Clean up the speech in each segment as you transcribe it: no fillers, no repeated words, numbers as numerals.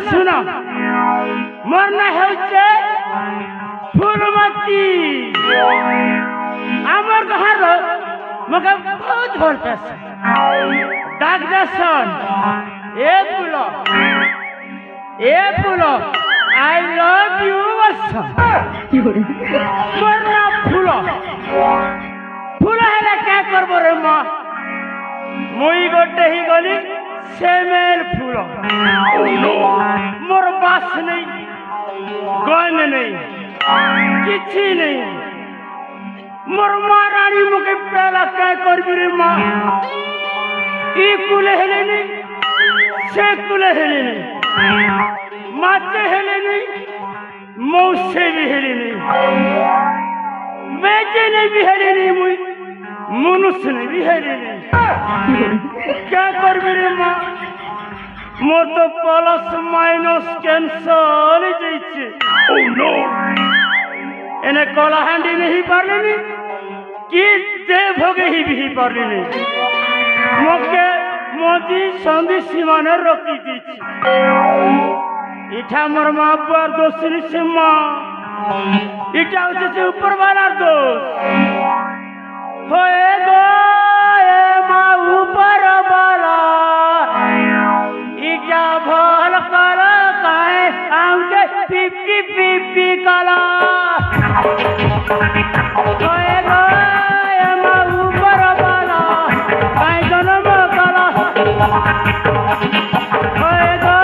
শুন মোর না হচ্ছে ফুলমতি আমার ঘর মকে বহুত ভাল পাইছে ডাক দর্শন এ ফুল আই লভ ইউ মোর না ফুল ফুল হেলে কে করব রে মা মুই গোটে হি গলি সেমেল ফুল মোর বাস নেই গন নেই কিছু নেই মোর মা রানী মুকে পেলা কে করবি রে মা ই কুলে হেলে নেই সে কুলে হেলে নেই মাছে হেলে নেই মৌসে भी हेले नहीं बेचे ने भी हेले नहीं मुई मनुष्य ने भी हेले नहीं क्या कर मेरे माँ मोर तो प्लस माइनस कैंसल जाइए ओह नो एने कला हांडी नहीं पारले नहीं कि दे भोगे ही भी पारले नहीं मोके मोदी संधि सीमा ने रोकी दी इठा मोर माँ बाप दोष से माँ इटा से ऊपर वाला दोष होए गो ए माँ ऊपर वाला इटा भल कर काहे आमके पिपी पिपी काला होए गो ए माँ ऊपर वाला काहे जन्म काला होए गो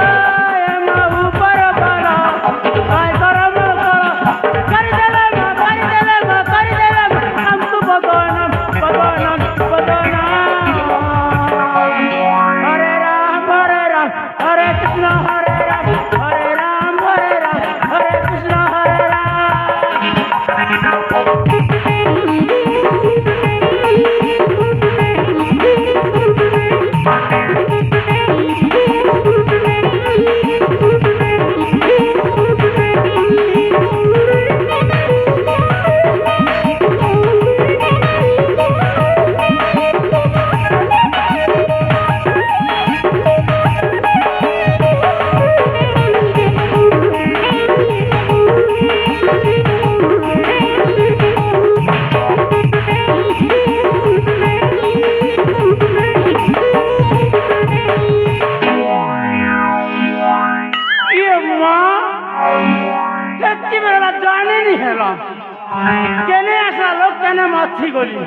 কেনে আসা লোক কেনে মাছি গলি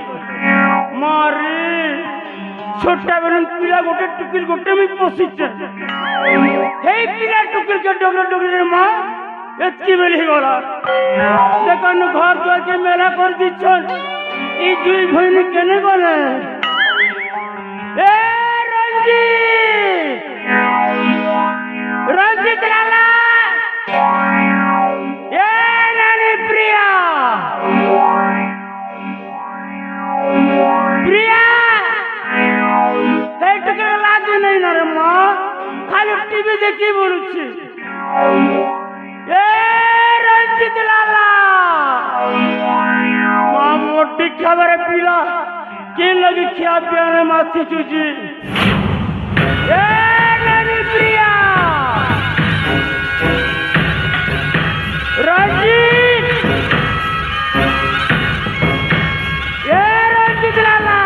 মারে ছোট্টা বেলুন পিলা গোটে টুকিল গোটে আমি পশিছে এই পিলা টুকিল কে ডগরে ডগরে মা এতকি বেলি গলা দেখুন ঘর দুয়ারকে মেলা করে দিচ্ছন এই দুই ভইনি কেনে গলে এ রঞ্জিত রঞ্জিত লালা टीवी देखी बोलुछि ए रंजित लाला मां मोटी खबर पिला के लगी खिया पिया में माथी चुची ए नानी प्रिया रंजित ए रंजित लाला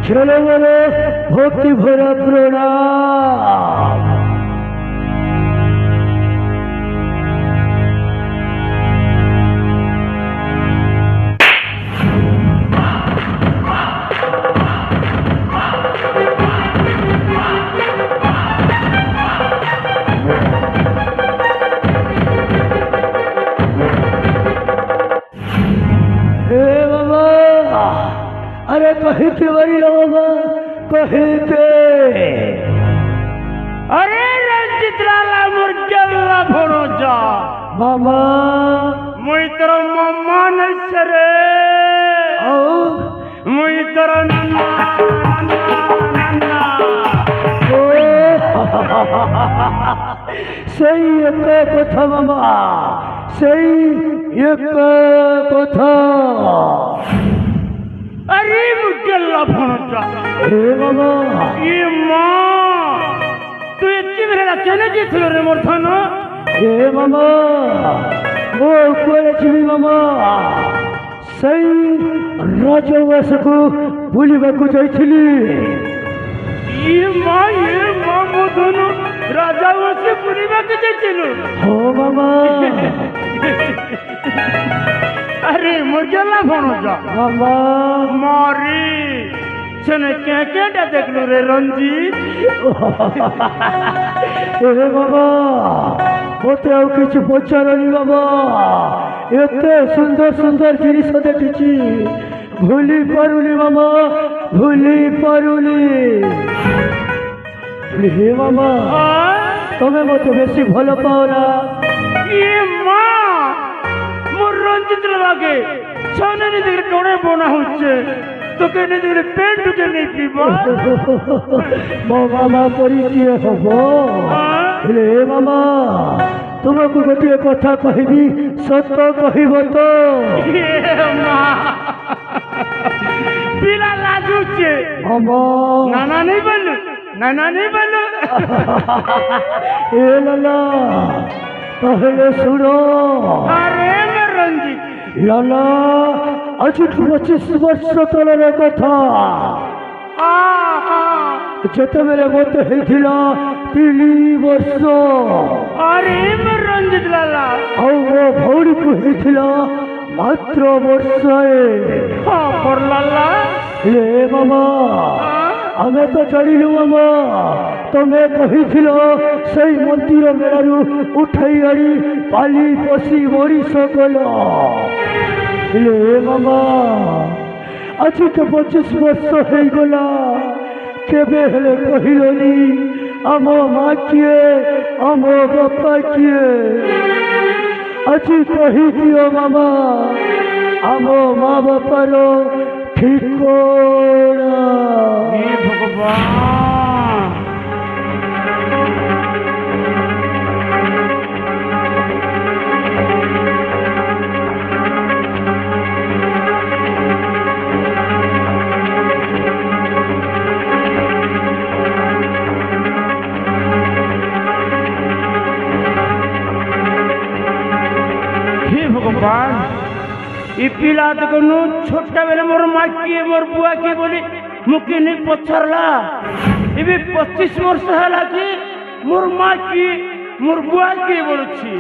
चलो बोलो भक्ति भरा प्रणाम अरे कहीं पे वही बाबा कहीं पे अरे रंजित लाला मुर्गला भरो जा मामा मुई तोर मामा नहीं रे ओ मुई तोर नन्ना नन्ना ओ सही एक कथा मामा सही एक कथा अरे मुगेला भणजा हे मामा ये माँ तू इतनी मेरा केने जीतलो रे मोर धन हे मामा वो ऊपर छिबी मामा सही राजवासको बुलिबाकु जाइथिली ये माँ मो धन राजा वसे पुरीबा के जाइथिलो हो मामा अरे मुगेला भणजा मामा मारी छने के देखलो रे रंजीत हे बाबा मते आउ किछु पचारनी बाबा एते सुंदर सुंदर जिनिस देखिछि भूली पारुनी मामा भूली पारुनी हे मामा तमे मते बेसी भल पाओना ये माँ मोर रंजित लागे छने ने देख डोरे बना होचे तो कहने देख पेंट के नहीं पीबा मो मामा परिचय हबो हे मामा तुमको गोटे कथा कहबी सत कहब तो ये माँ पिला लाजुचे मामा नाना नहीं बोलू ए लाला पहले सुनो अरे मैं रंजित लाला आज 25 वर्ष तलर कथा ଯେତେବେଳେ ମୋତେ ହେଇଥିଲା 3 ବର୍ଷ अरे मैं रंजित लाला ଆଉ ମୋ ଭଉଣୀକୁ ହେଇଥିଲା ମାତ୍ର ବର୍ଷାଏ हाँ पर लाला ହେ ମାମା ଆମେ ତ ଜାଣିଲୁ ମାମା ତମେ କହିଥିଲ ସେଇ ମନ୍ଦିର ମେଳାରୁ ଉଠାଇ ଆଣି ପାଲି ପଶି ମଣିଷ କଲ ହେ ମାମା ଆଜି ତ 25 ବର୍ଷ ହେଇଗଲା କେବେ ହେଲେ କହିଲନି ଆମ ମା କିଏ ଆମ ବାପା କିଏ ଆଜି କହିଦିଅ ମାମା ଆମ ମା ବାପାର ଠିକଣା हे भगवान हे भगवान ये पिला तक छोटा बेले मोर माँ किए मोर बुआ किए बोली मुके नहीं पछरला ये 25 वर्ष है कि मोर माँ की मोर बुआ किए बोलुछि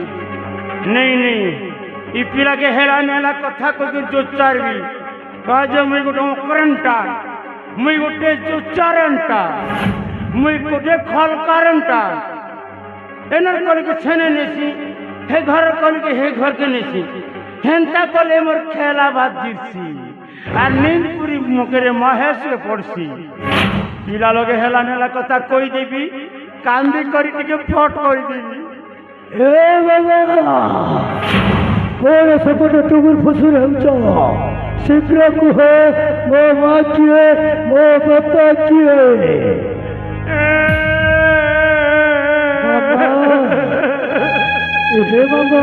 नहीं ये पिला के हेला नेला कथा को जो चारबी कहा जो मुई गोटे करंटा मुई गोटे जो चारंटा मुई गोटे खल करंटा एनर करके छेने नेसी हे घर करके हे घर के नेसी हेंता कले मोर खेला बात जीतसी आ नींदपुरी मुकेरे महेश के पड़सी पिला लगे हेला नेला कथा कोई देबी कांदी करी टिके फट करी देबी ए बाबा कोण सपट टुगुर फुसुर हेउछ शीघ्र कुह मो माँ किए मो बापा किए हे बाबा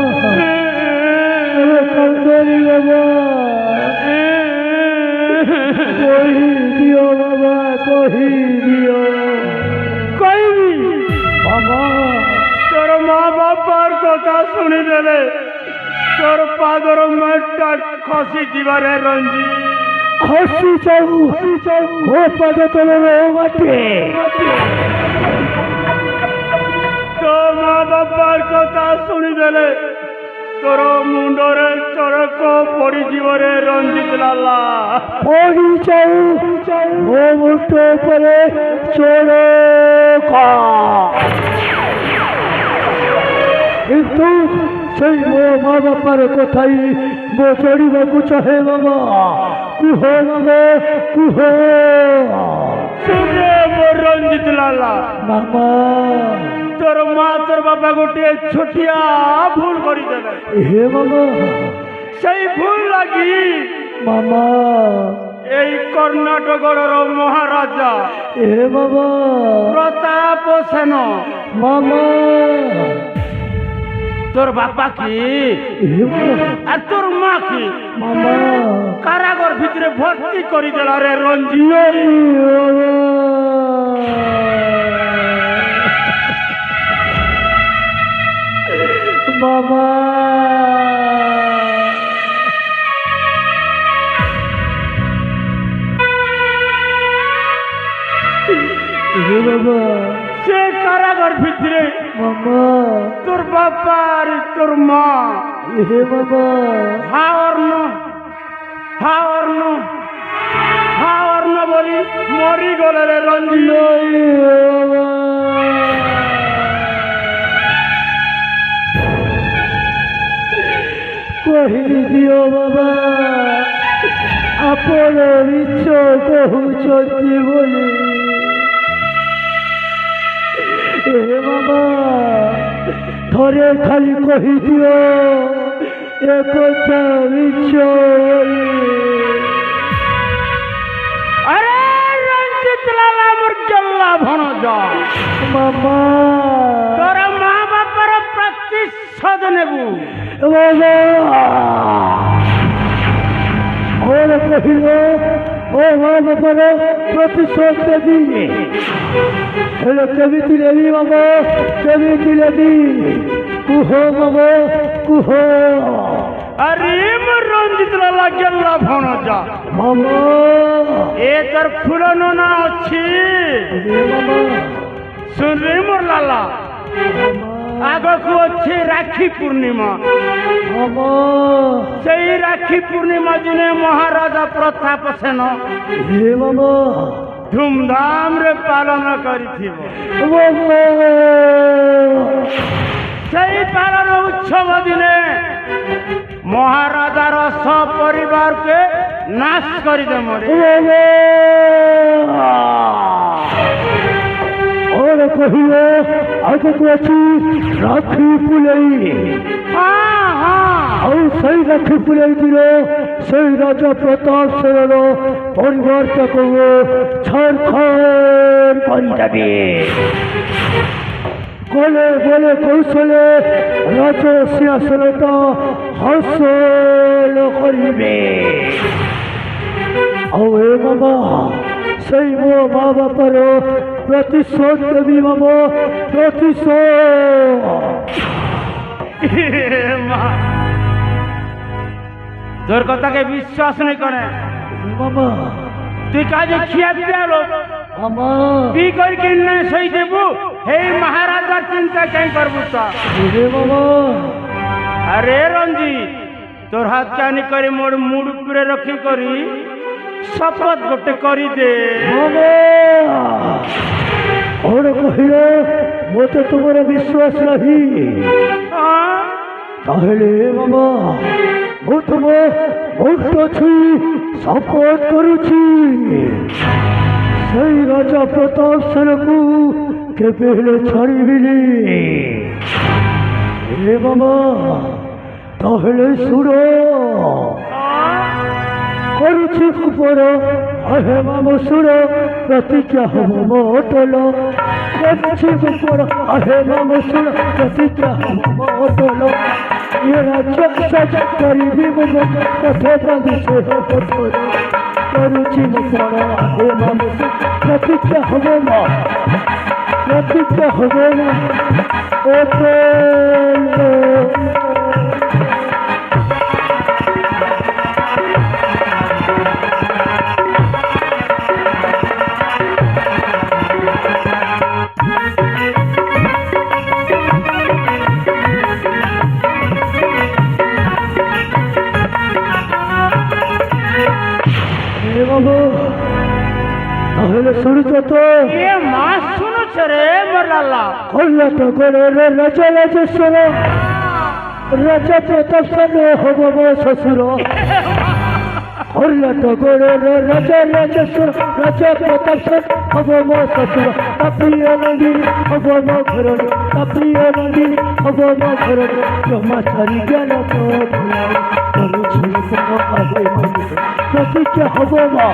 अरे कंदरी बाबा कही दियो बाबा कही दियो कोई भी बाबा तोर माँ बापार कथा शुणी देले तोर पादर मेटा खसी जीवारे रंजी खसी जाऊ हो पद तले माटे तो माँ बापार कथा शुणी देले तोर मुंडरे चरक पड़ी जीवरे रंजित लाला पड़ी जाऊ हो मुंड परे चरक किंतु সেই ମୋ ମା ବାପାର କଥାଇ ମୋ ଚଢ଼ିବାକୁ ଚାହେଁ ବାବା କୁହ ବାବା କୁହ सुने मोर रंजित लाला ମାମା तोर माँ तोर बापा गोटे छोटिया भूल करी देले हे ବାବା সেই ভুল লাগি ମାମା এই কর্ণাটকর মহারাজা हे ବାବା প্রতাপ সেন ମାମା তোর বাপা কি हे ବାବା আর তোর মা কি ମାମା কারাগার কারাগার ভিতরে ভর্তি করে দিল রে রঞ্জি। বাবা বাবা সে কারাগার ভিতরে বাবা তোর বাবা আর তোর মা হে বাবা হাওয়ার্ন বলি মরি গেল রে রঞ্জি। কহিলি দিও বাবা আপনার ইচ্ছা পৌঁছতে বলে হে বাবা থরে খালি কহি দিও এ কথা ইচ্ছা আরে রঞ্জিত লালা মোর গেল্লা ভণ যা বাবা তোর মা বাবার প্রতিশোধ নেবু। বাবা ওরা কহিল ও মা বাবার প্রতিশোধ দেবী হলো কেমিতি দেবী বাবা কেমিতি দেবী কুহ বাবা কুহ আরে মোর রঞ্জিত লালা গেল্লা ভণ যা বাবা এ তোর ফুলনো না অছি বাবা শুন রে মোর লালা আগকু অছি রাখি পূর্ণিমা। বাবা সেই রাখি পূর্ণিমা দিনে মহারাজা প্রতাপ সেন হে বাবা ধুমধাম রে পালন করিথিব। বাবা সেই পালন উৎসব দিনে মহারাজার সপরিবারকে নাশ করে দেমরে। ওরা কহিল আগত আছি রাখি পুলেই ଆଉ ସେଇ ରାକ୍ଷୀ ପୁରେଇ ଦିଲ ସେଇ ରାଜା ପ୍ରତାପ ସେନର ପରିବାରଟାକୁ ଛାରଖାର କରିଦେବେ ଗଲେ ଗଲେ କୌଶଳେ ରାଜ ସିଂହାସନଟା ହାସଲ କରିବେ। ଆଉ ଏ ବାବା ସେଇ ମୋ ମା ବାପାର ପ୍ରତିଶୋଧ ଦେବି ବାବା ପ୍ରତିଶୋଧ। মা তোর কথাকে বিশ্বাস নেই করে বাবা তুই কাজে খিয়া পিয়া লোক বাবা তুই করি কিনে সই দেবু এই মহারাজার চিন্তা কাই করবু তা রে বাবা আরে রঞ্জিত তোর হাত কানি করে মোর মুড উপরে রখি করি শপথ গোটে করি দে। বাবা ওরা কহিল মতে তোমার বিশ্বাস নাহি তাহলে বাবা ମୁଁ ତୁମ ବହୁତ ଅଛି ଶପଥ କରୁଛି ସେଇ ରାଜା ପ୍ରତାପ ସେନକୁ କେବେ ହେଲେ ଛାଡ଼ିବିନି। ହେ ବାବା ତାହେଲେ ଶୁଣ କରୁଛି ଉପର ଆହେ ମାମ ଶୁଣ ପ୍ରତିଜ୍ଞା ହବ ମୋ ଅଟଲ କରୁଛି ଉପର ଆହେ ମାମ ଶୁଣ ପ୍ରତିଜ୍ଞା ହବ ମୋ ଅଟଲ ये राज्य सच करीबी मुझे कथे बंदी से हो कठोर करुचि मुखड़ा हे माम प्रतिज्ञा हबो मां प्रतिज्ञा हबो मां ओ তাহলে শুরুছ তো এ মা শুনুছ রে মোর লালা কর্ণাটকের রাজা রাজেশ্বর রাজা প্রতাপ সেন হব মো শ্বশুর কর্ণাটকের রাজা রাজেশ্বর রাজা প্রতাপ সেন হব মো শ্বশুর তাপ্রিয় নদী হব মো ঘর তাপ্রিয় নদী হব মো ঘর জমা ছাড়ি জ্ঞান তো করুছি প্রতিজ্ঞা হব মা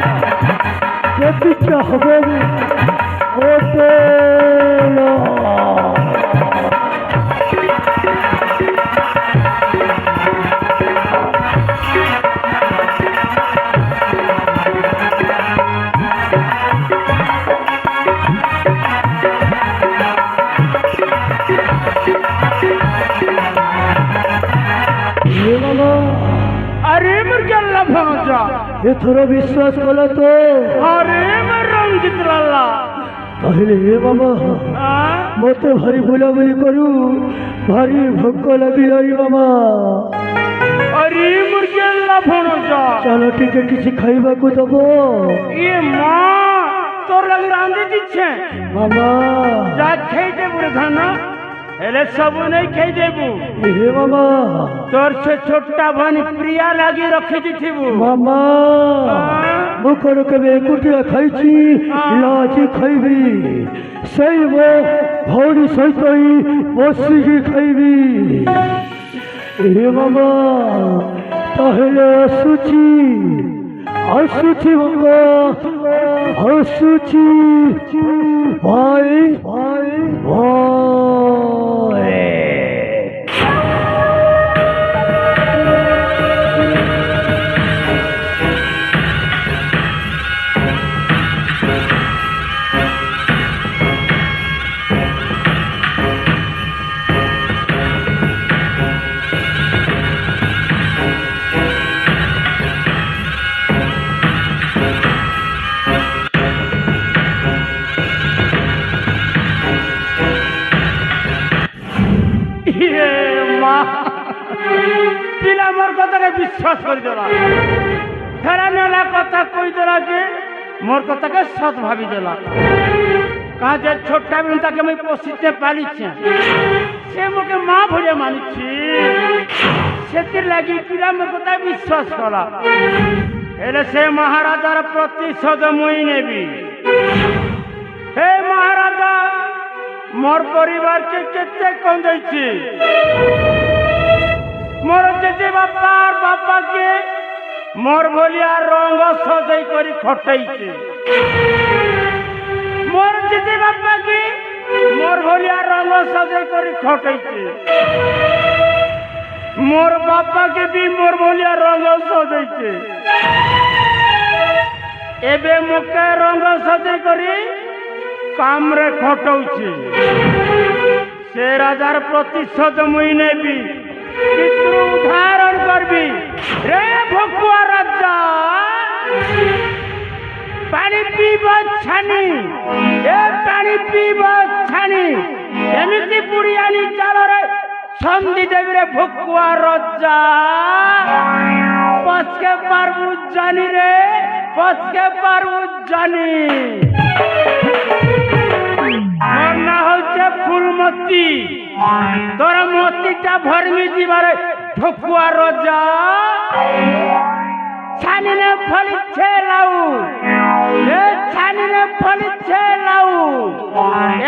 प्रतिज्ञा हबो ओटेलो গেল্লা ভনজা এথর বিশ্বাস কল তো আরে রঞ্জিত লাল্লা তাহলে হে বাবা মতে ভারি বুলাবুলি করু ভারি ভোক লাগিলারি বাবা আরে মোর গেল্লা ভনজা চলো টিকে কিছু খাইবাকু দেব ইয়ে মা তোর লাগে রাঁধি দিচ্ছে মামা যা খেয়ে দেবো রে ধান হেলে সবু নেই খেয়ে দেবু হে মামা তোর সে ছোট্টা ভানি প্রিয়া লাগি রখি দিথিবু মামা মুখর কেবে কুটিয়া খাইছি লাজি খাইবি সেই মো ভৌরি সৈতই বসিকি খাইবি হে মামা তাহলে আসুচি আসুচি বাবা আসুচি ভাই ভাই ভাই ইয়ে মা পিলা মোর কথাকে বিশ্বাস করে দেলা ফেরা মেলা কথা কই দেলা যে মোর কথাকে সৎ ভাবি দেলা কাজে ছোট্টা বেন তাকে আমি পোষিতে পারিছে সে মোকে মা ভরে মানিছি সেতির লাগি পিলা মোর কথা বিশ্বাস কলা এলে সে মহারাজার প্রতিশোধ মুই নেবি হে মহারাজা মোর পরিবারকে কেতে কন্দাইছি মোর জেজে বাপার বাপাকে মোর ভলিয়া রঙ সজাই করি খটাইছে মোর জেজে বাপাকে মোর ভলিয়া রঙ সজাই করি খটাইছে মোর বাপাকে বি মোর ভলিয়া রঙ সজাইছে এবে মুখে রঙ সজাই করি কামরে খটাউছে সে রাজার প্রতিশোধ মুই নেবি পিতৃ উদাহরণ করবি রে ভকুয়া রাজা পানি পিব ছানি এ পানি পিব ছানি এমিতি পুড়িয়ানি চালরে সন্ধি দেবী রে ভকুয়া রাজা পচকে পারবু জানি রে পচকে পারবু জানি মোর না হচ্ছে ফুলমতি তোর মতিটা ভরমি দিবারে ঠকুয়া রজা ছানিনে ফলিছে লাউ এ ছানিনে ফলিছে লাউ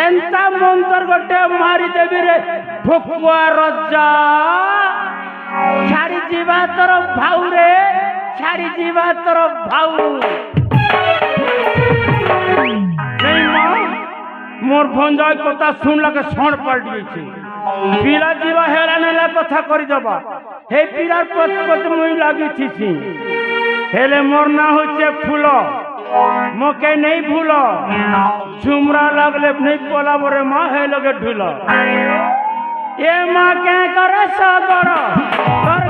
এন্তা মন্তর গোটে মারি দেবি রে ঠকুয়া রজা ছাড়ি ଯିବା ତୋର ଭାଉ ରେ ଛାଡି ଯିବା ତୋର ଭାଉ মোর ভঞ্জয় কথা শুনলাকে সণ পাল্টি গেছে পিলা ଯିବା হেরা নেলা কথা করি দেবা হে পিলার পথ পথ মুই লাগিছি হেলে মোর না হচ্ছে ফুল মোকে নেই ভুল ঝুমরা লাগলে নেই পলাব রে মা হে লগে ঢুল এ মা কে করে সবর তোর